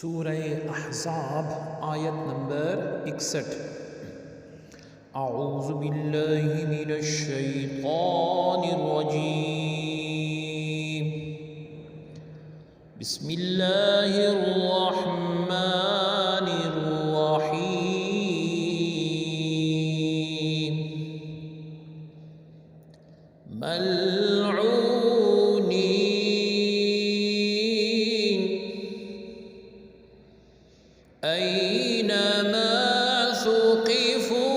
سورہ احزاب آیت نمبر 61۔ اعوذ باللہ من الشیطان الرجیم، بسم اللہ الرحمن الرحیم۔ أينما ثقفوا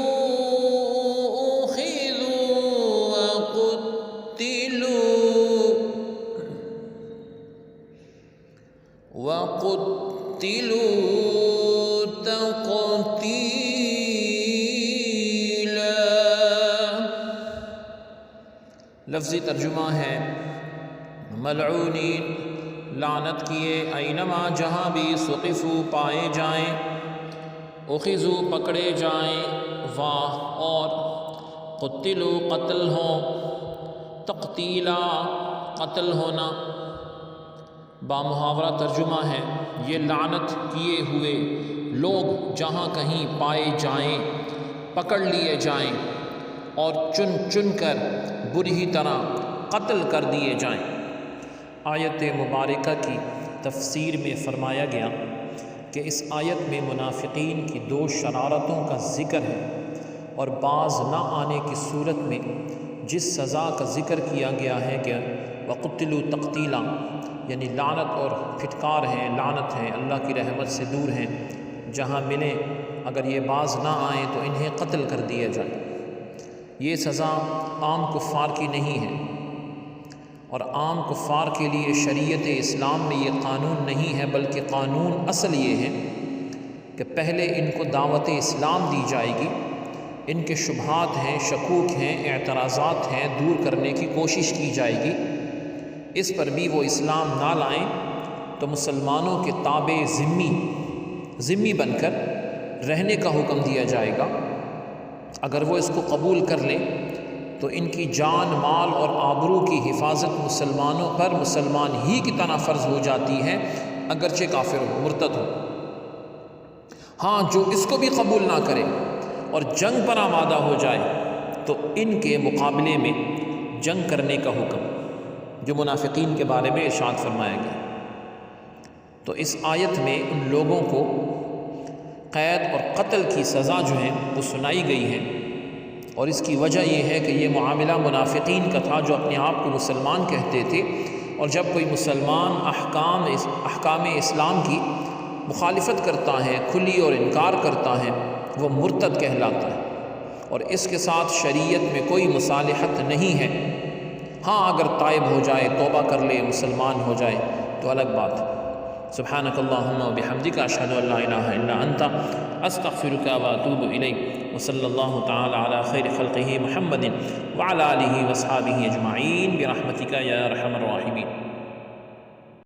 أخذوا وقتلوا تقتیلا۔ لفظی ترجمہ ہے ملعونین، لعنت کیے، اینما جہاں بھی، ثقفوا پائے جائیں، اخذوا پکڑے جائیں، واہ اور قتلوا قتل ہوں، تقتیلا قتل ہونا۔ بامحاورہ ترجمہ ہے یہ لعنت کیے ہوئے لوگ جہاں کہیں پائے جائیں، پکڑ لیے جائیں اور چن چن کر بری طرح قتل کر دیے جائیں۔ آیت مبارکہ کی تفسیر میں فرمایا گیا کہ اس آیت میں منافقین کی دو شرارتوں کا ذکر ہے، اور باز نہ آنے کی صورت میں جس سزا کا ذکر کیا گیا ہے کہ وقتلوا تقتیلا، یعنی لعنت اور پھٹکار ہے، لعنت ہے، اللہ کی رحمت سے دور ہیں، جہاں ملیں اگر یہ باز نہ آئیں تو انہیں قتل کر دیا جائے۔ یہ سزا عام کفار کی نہیں ہے، اور عام کفار کے لیے شریعت اسلام میں یہ قانون نہیں ہے، بلکہ قانون اصل یہ ہے کہ پہلے ان کو دعوت اسلام دی جائے گی، ان کے شبہات ہیں، شکوک ہیں، اعتراضات ہیں، دور کرنے کی کوشش کی جائے گی۔ اس پر بھی وہ اسلام نہ لائیں تو مسلمانوں کے تابع ذمی بن کر رہنے کا حکم دیا جائے گا۔ اگر وہ اس کو قبول کر لیں تو ان کی جان، مال اور آبرو کی حفاظت مسلمانوں پر مسلمان ہی کی طرح فرض ہو جاتی ہے، اگرچہ کافر ہو، مرتد ہو۔ ہاں، جو اس کو بھی قبول نہ کرے اور جنگ پر آمادہ ہو جائے تو ان کے مقابلے میں جنگ کرنے کا حکم جو منافقین کے بارے میں ارشاد فرمایا گیا۔ تو اس آیت میں ان لوگوں کو قید اور قتل کی سزا جو ہے وہ سنائی گئی ہے، اور اس کی وجہ یہ ہے کہ یہ معاملہ منافقین کا تھا جو اپنے آپ کو مسلمان کہتے تھے، اور جب کوئی مسلمان احکام اسلام کی مخالفت کرتا ہے، کھلی اور انکار کرتا ہے، وہ مرتد کہلاتا ہے، اور اس کے ساتھ شریعت میں کوئی مصالحت نہیں ہے۔ ہاں، اگر تائب ہو جائے، توبہ کر لے، مسلمان ہو جائے تو الگ بات ہے۔ سبحانک اللہم و بحمدک، اشہد ان لا الہ الا انت، استغفرک و اتوب الیک، وصلی اللہ تعالی علی خیر خلقہ محمد وعلی آلہ واصحابہ اجمعین برحمتک یا ارحم الراحمین۔